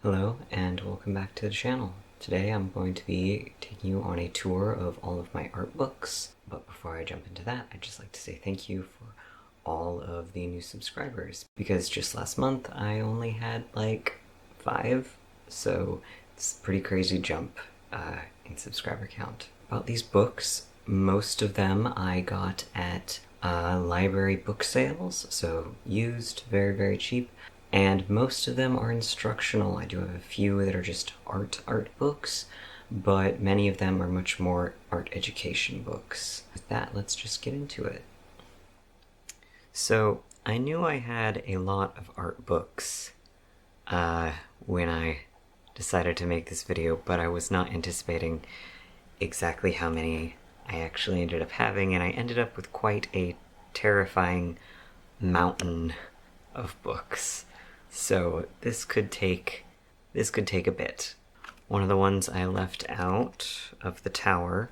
Hello and welcome back to the channel. Today I'm going to be taking you on a tour of all of my art books. But before I jump into that, I'd just like to say thank you for all of the new subscribers. Because just last month I only had like 5, so it's a pretty crazy jump in subscriber count. About these books, most of them I got at library book sales, so used, very, very cheap. And most of them are instructional. I do have a few that are just art books, but many of them are much more art education books. With that, let's just get into it. So, I knew I had a lot of art books when I decided to make this video, but I was not anticipating exactly how many I actually ended up having, and I ended up with quite a terrifying mountain of books. So this could take a bit. One of the ones I left out of the tower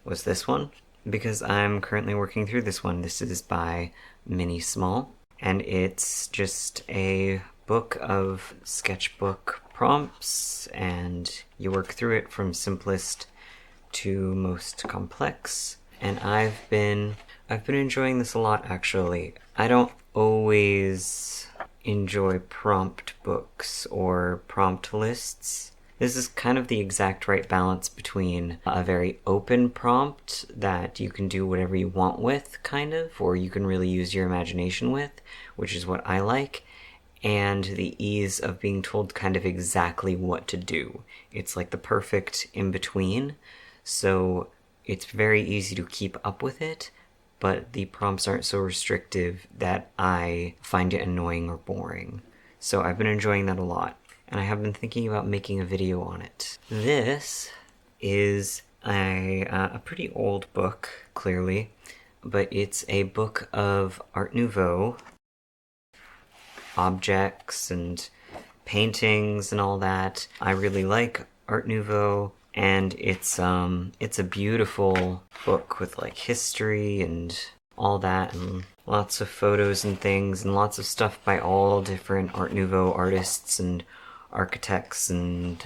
was this one, because I'm currently working through this one. This is by Mini Small, and it's just a book of sketchbook prompts, and you work through it from simplest to most complex. And I've been enjoying this a lot, actually. I don't always enjoy prompt books or prompt lists. This is kind of the exact right balance between a very open prompt that you can do whatever you want with, kind of, or you can really use your imagination with, which is what I like, and the ease of being told kind of exactly what to do. It's like the perfect in-between, so it's very easy to keep up with it, but the prompts aren't so restrictive that I find it annoying or boring. So I've been enjoying that a lot, and I have been thinking about making a video on it. This is a pretty old book, clearly, but it's a book of Art Nouveau objects and paintings and all that. I really like Art Nouveau, and it's a beautiful book with like history and all that, and lots of photos and things, and lots of stuff by all different Art Nouveau artists and architects and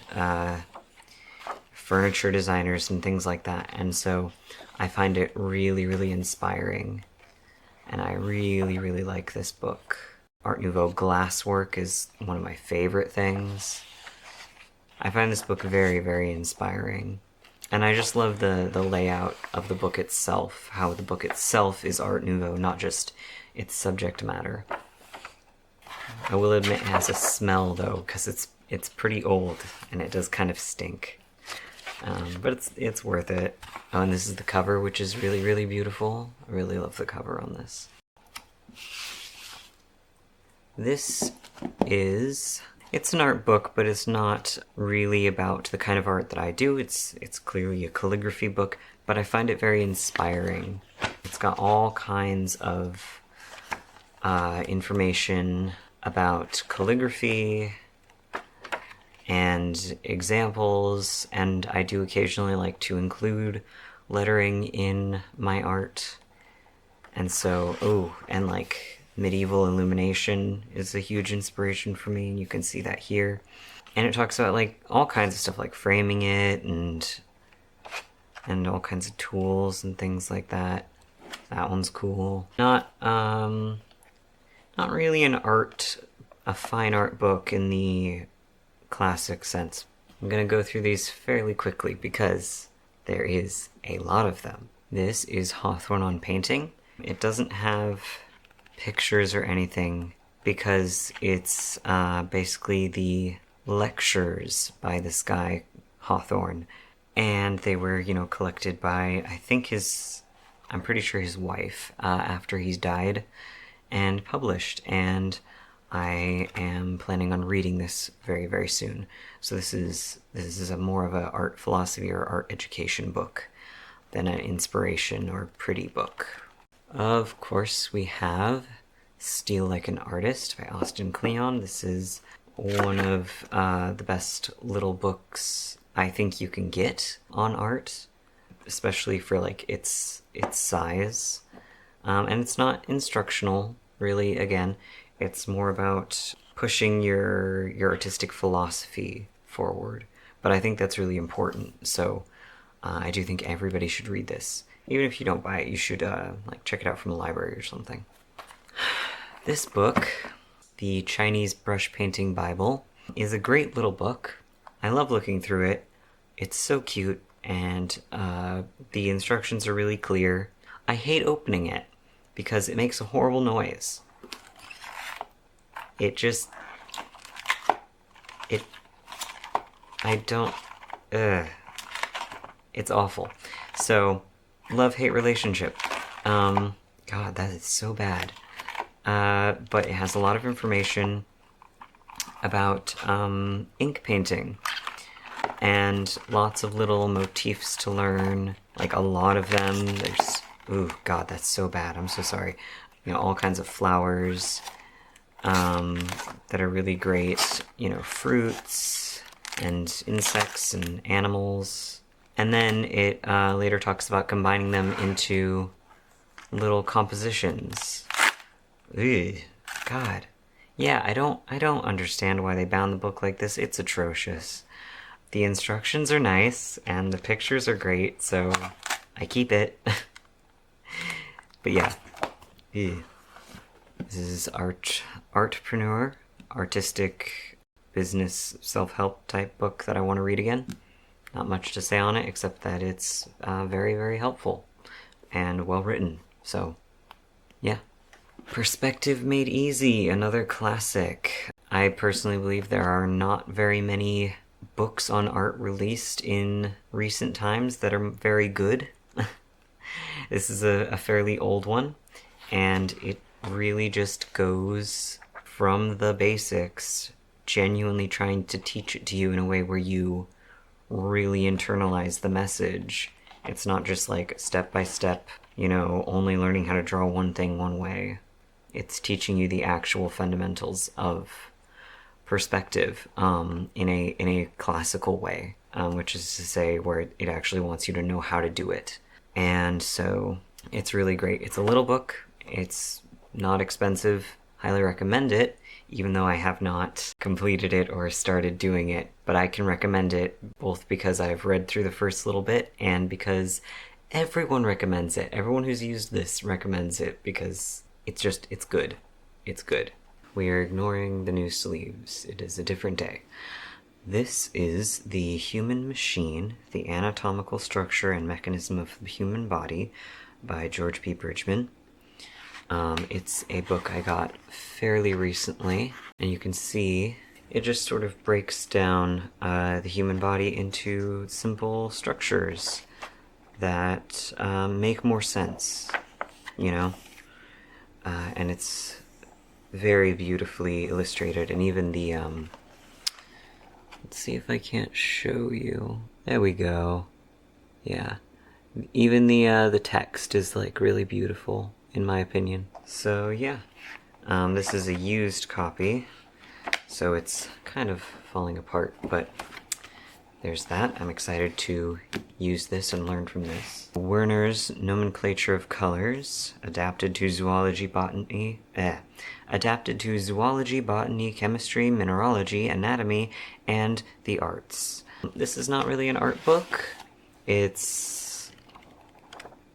furniture designers and things like that. And so I find it really, really inspiring, and I really, really like this book. Art Nouveau glasswork is one of my favorite things. I find this book very, very inspiring. And I just love the layout of the book itself, how the book itself is Art Nouveau, not just its subject matter. I will admit it has a smell, though, because it's pretty old, and it does kind of stink. But it's worth it. Oh, and this is the cover, which is really, really beautiful. I really love the cover on this. This is... It's an art book, but it's not really about the kind of art that I do. It's clearly a calligraphy book, but I find it very inspiring. It's got all kinds of information about calligraphy and examples, and I do occasionally like to include lettering in my art. And so, and like medieval illumination is a huge inspiration for me, and you can see that here. And it talks about like all kinds of stuff like framing it and all kinds of tools and things like that. That one's cool. Not really a fine art book in the classic sense. I'm gonna go through these fairly quickly because there is a lot of them. This is Hawthorne on painting. It doesn't have pictures or anything because it's basically the lectures by this guy Hawthorne, and they were collected by I'm pretty sure his wife after he's died, and published, and I am planning on reading this very, very soon. So this is a more of a art philosophy or art education book than an inspiration or pretty book. Of course, we have Steal Like an Artist by Austin Kleon. This is one of the best little books I think you can get on art, especially for like its size. And it's not instructional, really. Again, it's more about pushing your artistic philosophy forward. But I think that's really important. So I do think everybody should read this. Even if you don't buy it, you should like check it out from the library or something. This book, the Chinese Brush Painting Bible, is a great little book. I love looking through it. It's so cute, and the instructions are really clear. I hate opening it because it makes a horrible noise. I don't, it's awful. So, love-hate relationship. God, that is so bad. But it has a lot of information about ink painting and lots of little motifs to learn, like a lot of them. There's, ooh, God, that's so bad. I'm so sorry. You know, all kinds of flowers that are really great. You know, fruits and insects and animals. And then it later talks about combining them into little compositions. Ugh, God. Yeah, I don't understand why they bound the book like this. It's atrocious. The instructions are nice, and the pictures are great, so I keep it. But yeah. Ugh. This is Artpreneur, artistic business self-help type book that I want to read again. Not much to say on it, except that it's very, very helpful and well written. So, yeah. Perspective Made Easy, another classic. I personally believe there are not very many books on art released in recent times that are very good. This is a fairly old one, and it really just goes from the basics, genuinely trying to teach it to you in a way where you really internalize the message. It's not just like step by step, you know, only learning how to draw one thing one way. It's teaching you the actual fundamentals of perspective in a classical way, which is to say where it actually wants you to know how to do it. And so it's really great. It's a little book. It's not expensive. Highly recommend it, even though I have not completed it or started doing it. But I can recommend it both because I've read through the first little bit and because everyone recommends it. Everyone who's used this recommends it because it's good. It's good. We are ignoring the new sleeves. It is a different day. This is The Human Machine, The Anatomical Structure and Mechanism of the Human Body by George P. Bridgman. It's a book I got fairly recently, and you can see it just sort of breaks down the human body into simple structures that make more sense, you know? And it's very beautifully illustrated, and even the, let's see if I can't show you. There we go. Yeah. Even the text is, like, really beautiful, in my opinion. So, yeah. This is a used copy, so it's kind of falling apart, but there's that. I'm excited to use this and learn from this. Werner's Nomenclature of Colors, adapted to zoology, botany, chemistry, mineralogy, anatomy, and the arts. This is not really an art book. It's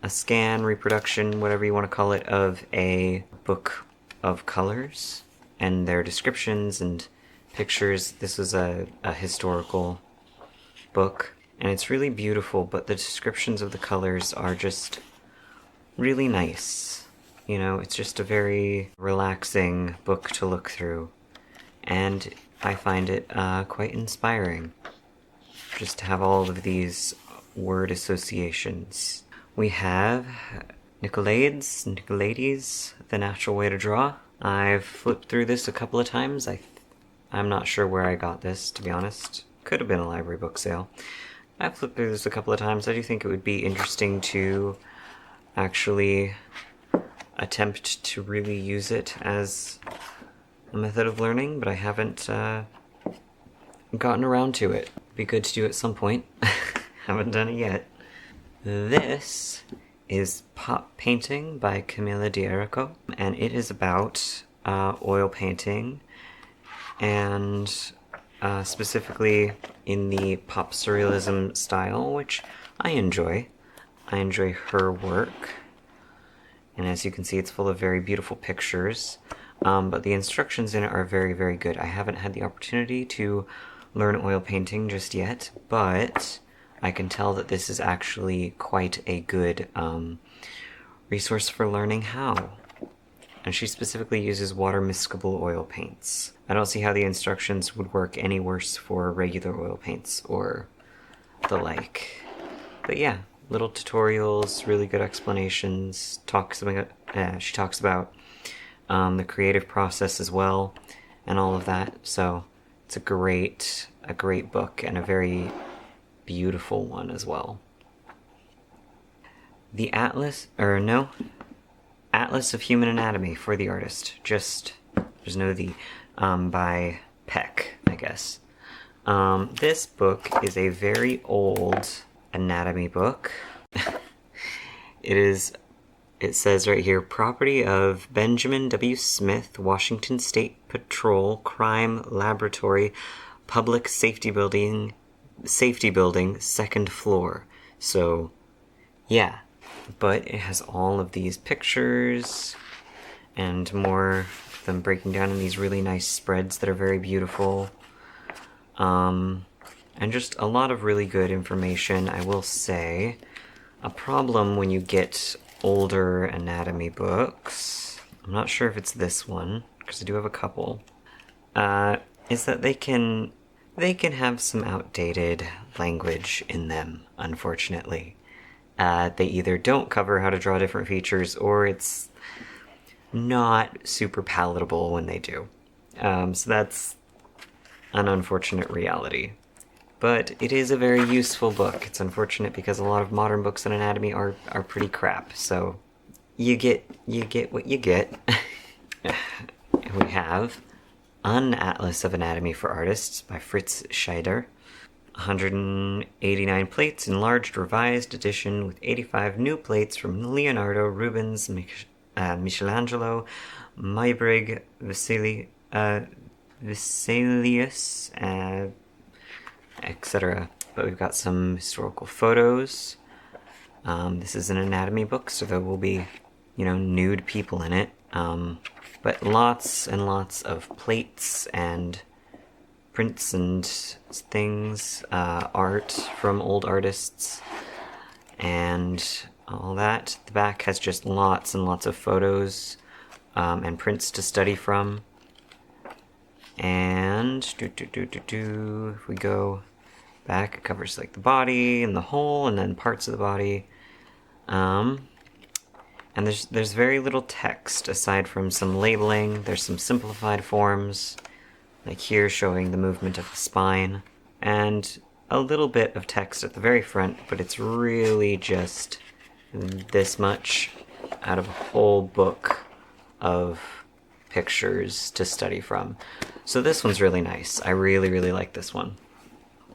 a scan, reproduction, whatever you want to call it, of a book of colors and their descriptions and pictures. This is a historical book, and it's really beautiful, but the descriptions of the colors are just really nice. You know, it's just a very relaxing book to look through, and I find it quite inspiring just to have all of these word associations. We have Nicolaides, The Natural Way to Draw. I've flipped through this a couple of times. I'm not sure where I got this, to be honest. Could have been a library book sale. I've flipped through this a couple of times. I do think it would be interesting to actually attempt to really use it as a method of learning, but I haven't gotten around to it. Be good to do at some point. Haven't done it yet. This is Pop Painting by Camilla D'Erico, and it is about oil painting and specifically in the pop surrealism style, which I enjoy. I enjoy her work, and as you can see, it's full of very beautiful pictures. But the instructions in it are very, very good. I haven't had the opportunity to learn oil painting just yet, but I can tell that this is actually quite a good resource for learning how. And she specifically uses water miscible oil paints. I don't see how the instructions would work any worse for regular oil paints or the like. But yeah, little tutorials, really good explanations. She talks about the creative process as well, and all of that. So it's a great book, and a very beautiful one as well. The Atlas of Human Anatomy for the Artist. There's no the, by Peck, I guess. This book is a very old anatomy book. It says right here, property of Benjamin W. Smith, Washington State Patrol Crime Laboratory, Public Safety Building, second floor. So, yeah. But it has all of these pictures and more of them breaking down in these really nice spreads that are very beautiful. And just a lot of really good information. I will say, a problem when you get older anatomy books, I'm not sure if it's this one, because I do have a couple, is that they can have some outdated language in them, unfortunately. They either don't cover how to draw different features, or it's not super palatable when they do. So that's an unfortunate reality. But it is a very useful book. It's unfortunate because a lot of modern books on anatomy are pretty crap. So you get what you get. We have An Atlas of Anatomy for Artists by Fritz Scheider. 189 plates, enlarged, revised edition with 85 new plates from Leonardo, Rubens, Michelangelo, Muybrig, Vesalius, etc. But we've got some historical photos. This is an anatomy book, so there will be, nude people in it. But lots and lots of plates and prints and things, art from old artists, and all that. The back has just lots and lots of photos and prints to study from. And if we go back, it covers like the body and the whole, and then parts of the body. And there's very little text aside from some labeling. There's some simplified forms, like here showing the movement of the spine, and a little bit of text at the very front, but it's really just this much out of a whole book of pictures to study from. So this one's really nice. I really, really like this one.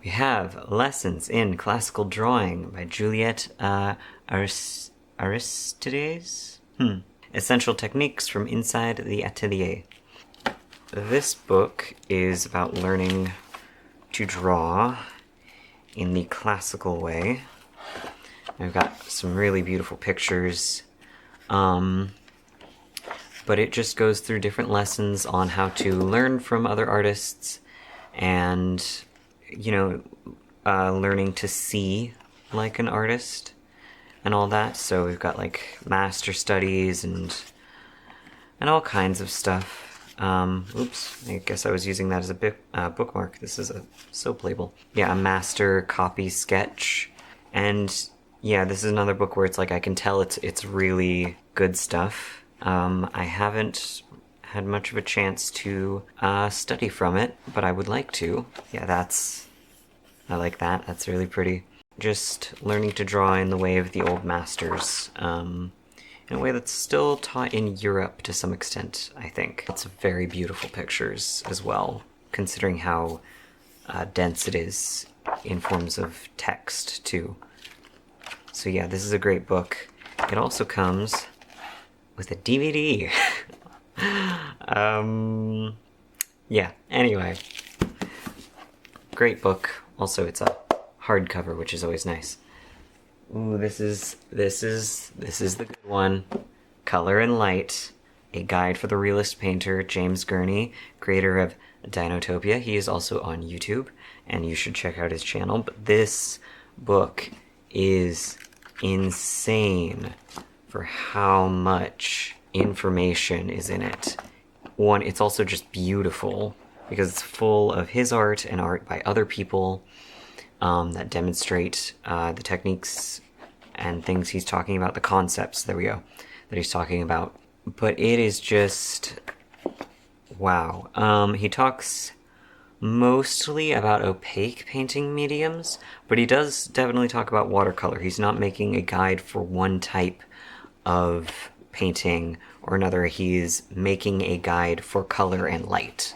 We have Lessons in Classical Drawing by Juliette Aristides? Essential Techniques from Inside the Atelier. This book is about learning to draw in the classical way. I've got some really beautiful pictures, but it just goes through different lessons on how to learn from other artists and, learning to see like an artist and all that. So we've got like master studies and all kinds of stuff. Oops, I guess I was using that as a bookmark. This is a soap label. Yeah, a master copy sketch. And yeah, this is another book where it's like I can tell it's really good stuff. I haven't had much of a chance to study from it, but I would like to. Yeah, I like that. That's really pretty. Just learning to draw in the way of the old masters. In a way that's still taught in Europe to some extent, I think. It's very beautiful pictures as well, considering how dense it is in forms of text, too. So yeah, this is a great book. It also comes with a DVD. Yeah, anyway. Great book. Also, it's a hardcover, which is always nice. Ooh, this is the good one. Color and Light, a guide for the realist painter James Gurney, creator of Dinotopia. He is also on YouTube, and you should check out his channel. But this book is insane for how much information is in it. One, it's also just beautiful because it's full of his art and art by other people that demonstrate the techniques and things he's talking about, the concepts, there we go, that he's talking about. But it is just, wow. He talks mostly about opaque painting mediums, but he does definitely talk about watercolor. He's not making a guide for one type of painting or another. He's making a guide for color and light.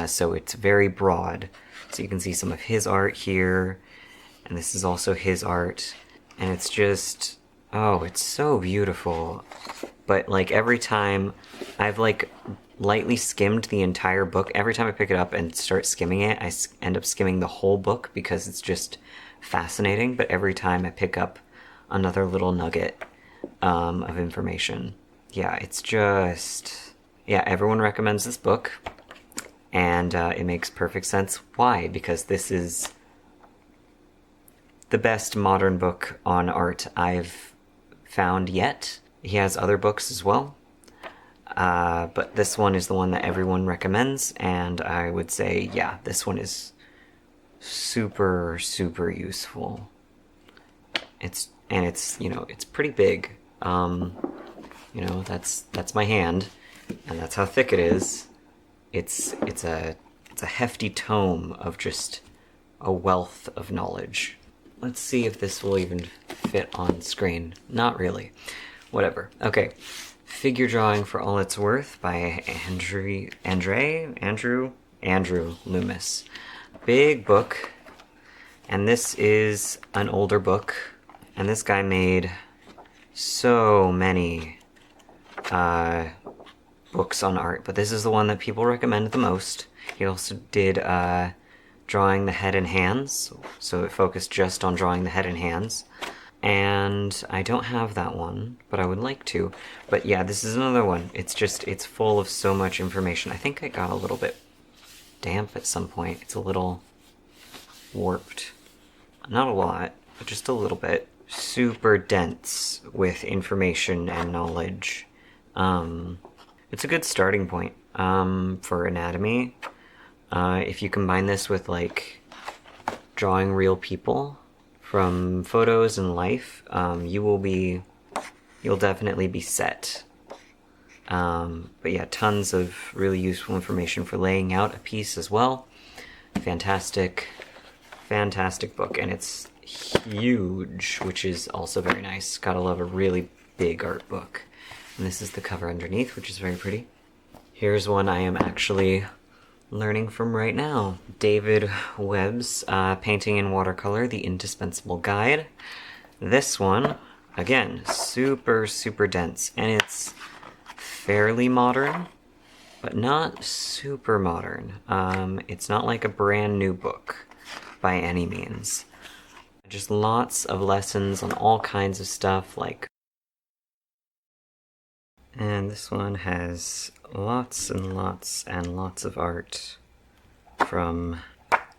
So it's very broad. So you can see some of his art here, and this is also his art, and it's just, oh, it's so beautiful. But like every time I've like lightly skimmed the entire book, every time I pick it up and start skimming it, I end up skimming the whole book because it's just fascinating. But every time I pick up another little nugget of information, yeah, it's just, yeah, everyone recommends this book. And it makes perfect sense. Why? Because this is the best modern book on art I've found yet. He has other books as well. But this one is the one that everyone recommends. And I would say, yeah, this one is super, super useful. It's, you know, it's pretty big. You know, that's my hand. And that's how thick it is. It's a hefty tome of just a wealth of knowledge. Let's see if this will even fit on screen. Not really. Whatever. Okay. Figure Drawing for All It's Worth by Andrew Loomis. Big book. And this is an older book. And this guy made so many books on art, but this is the one that people recommend the most. He also did drawing the head and hands, so it focused just on drawing the head and hands. And I don't have that one, but I would like to. But yeah, this is another one. It's just, it's full of so much information. I think I got a little bit damp at some point. It's a little warped. Not a lot, but just a little bit. Super dense with information and knowledge. It's a good starting point for anatomy. If you combine this with like drawing real people from photos and life, you'll definitely be set. But yeah, tons of really useful information for laying out a piece as well. Fantastic book, and it's huge, which is also very nice. Gotta love a really big art book. And this is the cover underneath, which is very pretty. Here's one I am actually learning from right now. David Webb's Painting in Watercolor, The Indispensable Guide. This one, again, super, super dense. And it's fairly modern, but not super modern. It's not like a brand new book by any means. Just lots of lessons on all kinds of stuff, like, and this one has lots and lots and lots of art from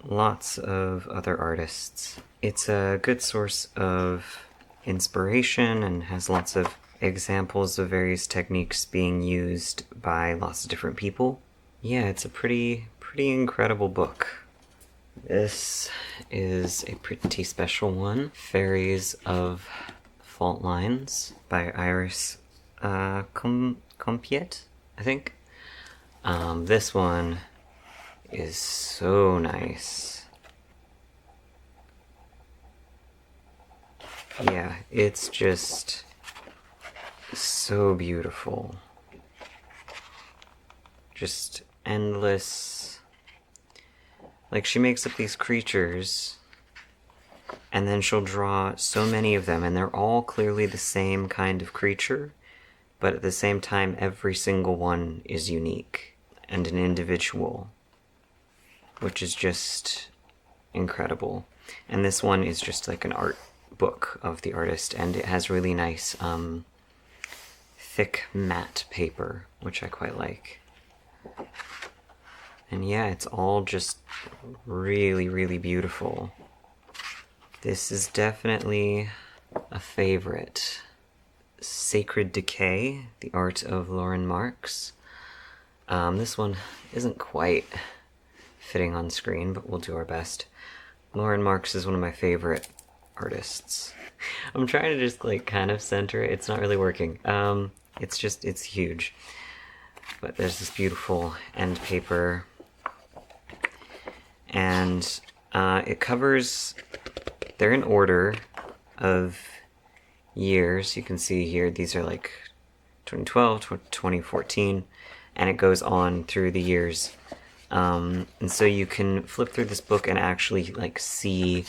lots of other artists. It's a good source of inspiration and has lots of examples of various techniques being used by lots of different people. Yeah, it's a pretty incredible book. This is a pretty special one. Fairies of Fault Lines by Iris Compiet, I think. This one is so nice. Yeah, it's just so beautiful. Just endless. Like, she makes up these creatures, and then she'll draw so many of them, and they're all clearly the same kind of creature, but at the same time, every single one is unique and an individual. which is just incredible. And this one is just like an art book of the artist, and it has really nice thick matte paper, which I quite like. And yeah, it's all just really, really beautiful. This is definitely a favorite. Sacred Decay, the art of Lauren Marks. This one isn't quite fitting on screen, but we'll do our best. Lauren Marks is one of my favorite artists. I'm trying to just like kind of center it. It's not really working. It's huge. But there's this beautiful end paper. And it covers, they're in order of years. You can see here, these are like 2012, 2014, and it goes on through the years. And so you can flip through this book and actually like see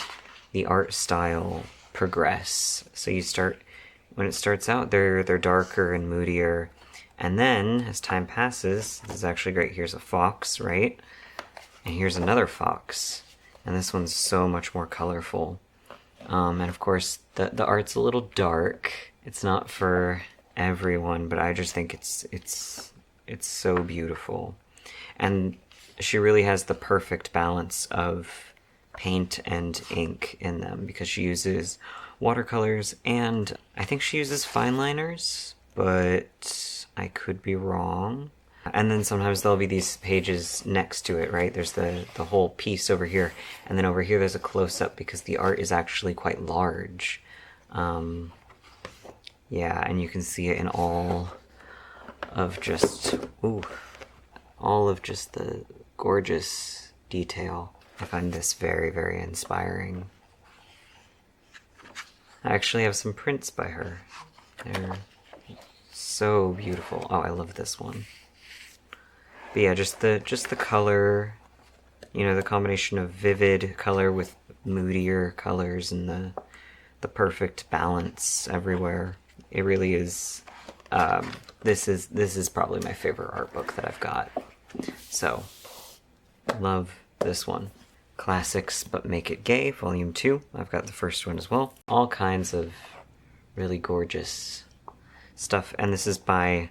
the art style progress. So you start, when it starts out, they're darker and moodier, and then as time passes, this is actually great. Here's a fox, right? And here's another fox, and this one's so much more colorful. And of course, the art's a little dark. It's not for everyone, but I just think it's so beautiful. And she really has the perfect balance of paint and ink in them, because she uses watercolors, and I think she uses fine liners, but I could be wrong. And then sometimes there'll be these pages next to it, right? There's the whole piece over here, and then over here there's a close-up because the art is actually quite large. Yeah, and you can see it in all of just, all of just the gorgeous detail. I find this very, very inspiring. I actually have some prints by her. They're so beautiful. Oh, I love this one. But yeah, just the color, you know, the combination of vivid color with moodier colors, and the perfect balance everywhere. It really is. This is probably my favorite art book that I've got. So, love this one. Classics But Make It Gay, Volume 2. I've got the first one as well. All kinds of really gorgeous stuff, and this is by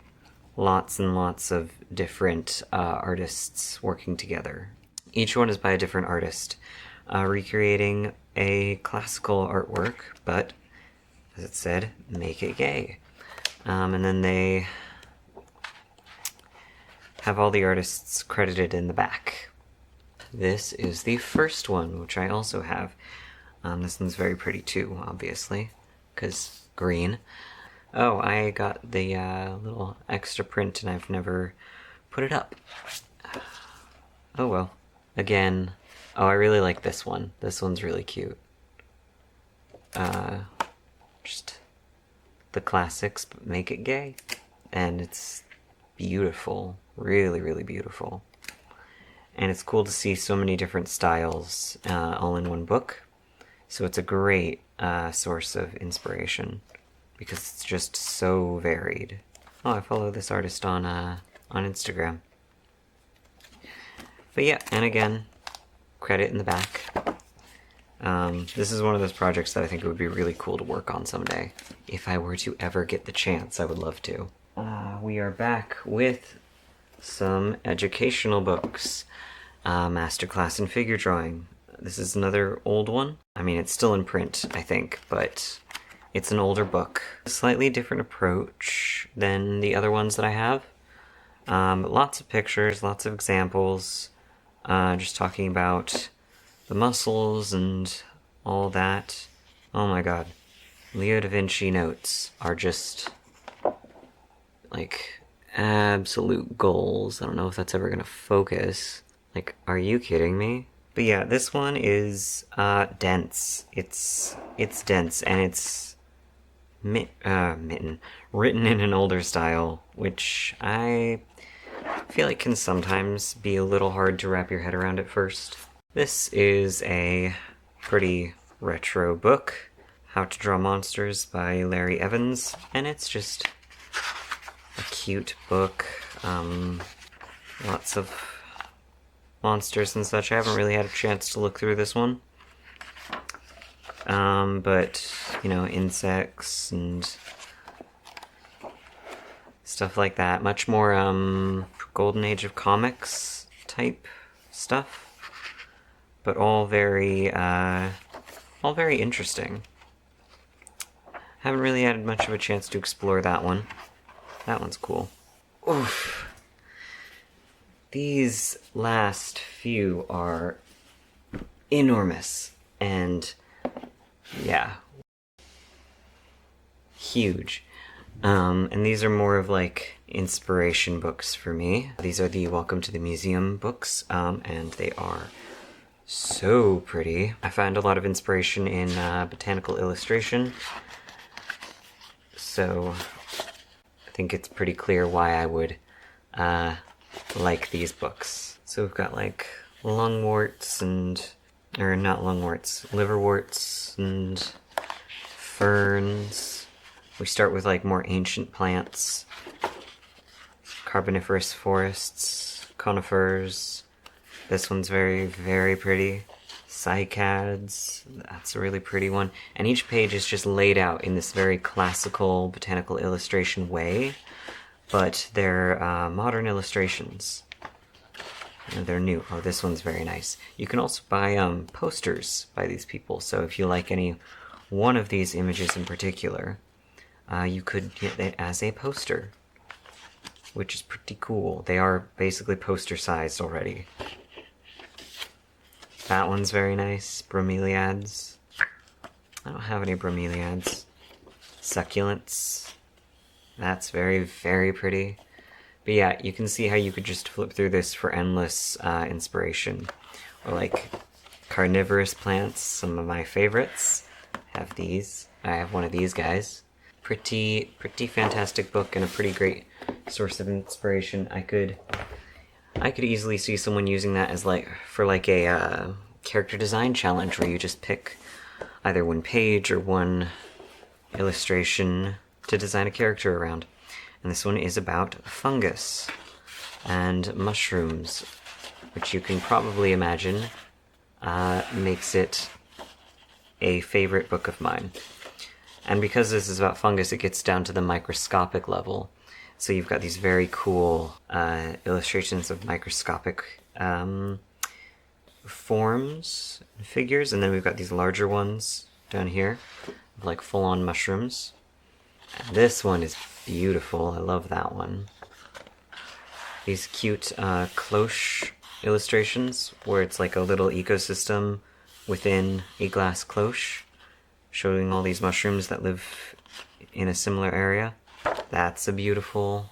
lots and lots of different artists working together. Each one is by a different artist, recreating a classical artwork, but, as it said, make it gay. And then they have all the artists credited in the back. This is the first one, which I also have. This one's very pretty too, obviously, because green. Oh, I got the little extra print and I've never put it up. Oh well. Again, oh, I really like this one. This one's really cute. Just the classics, but make it gay. And it's beautiful. Really, really beautiful. And it's cool to see so many different styles all in one book. So it's a great source of inspiration, because it's just so varied. Oh, I follow this artist on Instagram. But yeah, and again, credit in the back. This is one of those projects that I think it would be really cool to work on someday. If I were to ever get the chance, I would love to. We are back with some educational books. Masterclass in Figure Drawing. This is another old one. I mean, it's still in print, I think, but it's an older book. A slightly different approach than the other ones that I have. Lots of pictures, lots of examples, just talking about the muscles and all that. Oh my god. Leo da Vinci notes are just, like, absolute goals. I don't know if that's ever gonna focus. Like, are you kidding me? But yeah, this one is dense. It's dense, and it's written in an older style, which I feel like can sometimes be a little hard to wrap your head around at first. This is a pretty retro book, How to Draw Monsters by Larry Evans, and it's just a cute book. Lots of monsters and such. I haven't really had a chance to look through this one. But, you know, insects and stuff like that. Much more, Golden Age of Comics type stuff. But all very interesting. Haven't really had much of a chance to explore that one. That one's cool. Oof. These last few are enormous and, yeah, huge. And these are more of like inspiration books for me. These are the Welcome to the Museum books, and they are so pretty. I found a lot of inspiration in botanical illustration, so I think it's pretty clear why I would like these books. So we've got like lungworts and, or not lungworts, liverworts and ferns. We start with like more ancient plants, carboniferous forests, conifers. This one's very, very pretty. Cycads, that's a really pretty one. And each page is just laid out in this very classical botanical illustration way, but they're modern illustrations. And they're new. Oh, this one's very nice. You can also buy posters by these people, so if you like any one of these images in particular, you could get it as a poster, which is pretty cool. They are basically poster sized already. That one's very nice. Bromeliads. I don't have any bromeliads. Succulents. That's very, very pretty. But yeah, you can see how you could just flip through this for endless inspiration. Or like carnivorous plants, some of my favorites. I have these. I have one of these guys. Pretty fantastic book and a pretty great source of inspiration. I could easily see someone using that as like for like a character design challenge where you just pick either one page or one illustration to design a character around. And this one is about fungus and mushrooms, which you can probably imagine makes it a favorite book of mine. And because this is about fungus, it gets down to the microscopic level. So you've got these very cool illustrations of microscopic forms and figures, and then we've got these larger ones down here, like full-on mushrooms. And this one is beautiful. I love that one. These cute cloche illustrations, where it's like a little ecosystem within a glass cloche, showing all these mushrooms that live in a similar area. That's a beautiful,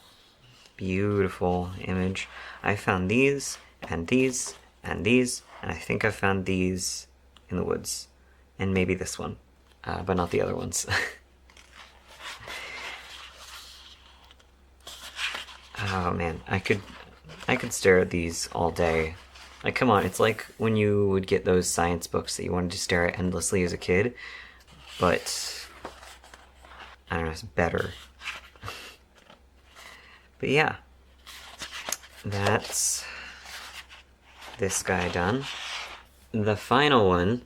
beautiful image. I found these, and these, and these, and I think I found these in the woods. And maybe this one, but not the other ones. Oh man, I could stare at these all day. Like, come on, it's like when you would get those science books that you wanted to stare at endlessly as a kid, but I don't know, it's better. But yeah, that's this guy done. The final one,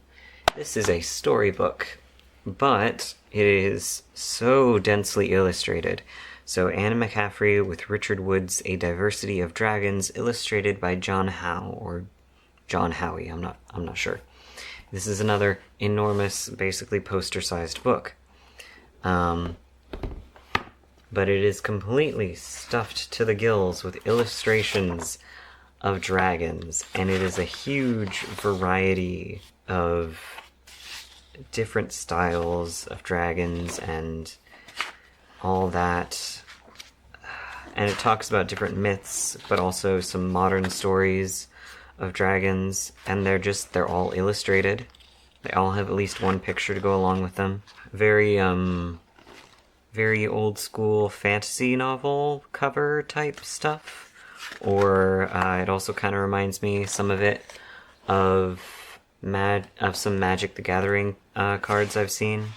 this is a storybook, but it is so densely illustrated. So Anna McCaffrey with Richard Wood's A Diversity of Dragons, illustrated by John Howe, or John Howie, I'm not sure. This is another enormous, basically poster-sized book. But it is completely stuffed to the gills with illustrations of dragons, and it is a huge variety of different styles of dragons and all that. And it talks about different myths, but also some modern stories of dragons, and they're all illustrated. They all have at least one picture to go along with them. Very old school fantasy novel cover type stuff. Or it also kind of reminds me, some of it, of some Magic the Gathering cards I've seen.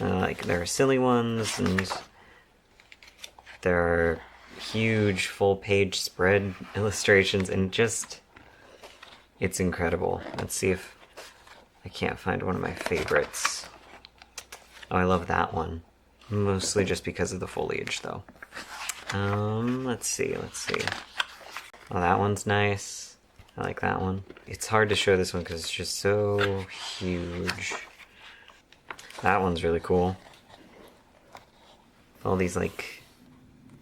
Like, there are silly ones, and there are huge full-page spread illustrations, and just It's incredible. Let's see if I can't find one of my favorites. Oh, I love that one. Mostly just because of the foliage, though. Let's see. Oh, that one's nice. I like that one. It's hard to show this one because it's just so huge. That one's really cool. All these, like,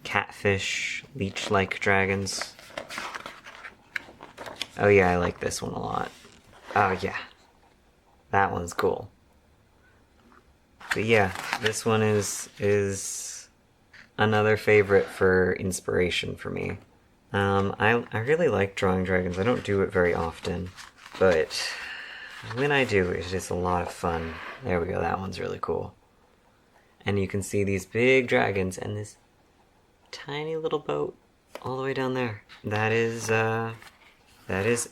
catfish, leech-like dragons. Oh yeah, I like this one a lot. Oh yeah. That one's cool. But yeah, this one is another favorite for inspiration for me. I really like drawing dragons. I don't do it very often, but when I do, it is a lot of fun. There we go, that one's really cool. And you can see these big dragons and this tiny little boat all the way down there. That is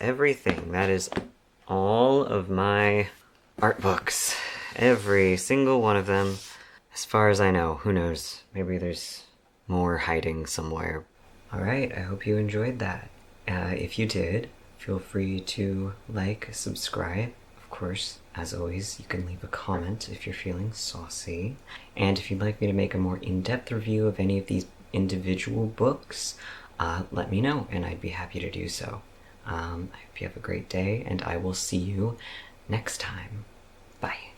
everything. That is all of my art books. Every single one of them. As far as I know, who knows? Maybe there's more hiding somewhere. Alright, I hope you enjoyed that. If you did, feel free to like, subscribe. Of course, as always, you can leave a comment if you're feeling saucy. And if you'd like me to make a more in-depth review of any of these individual books, let me know and I'd be happy to do so. I hope you have a great day and I will see you next time. Bye.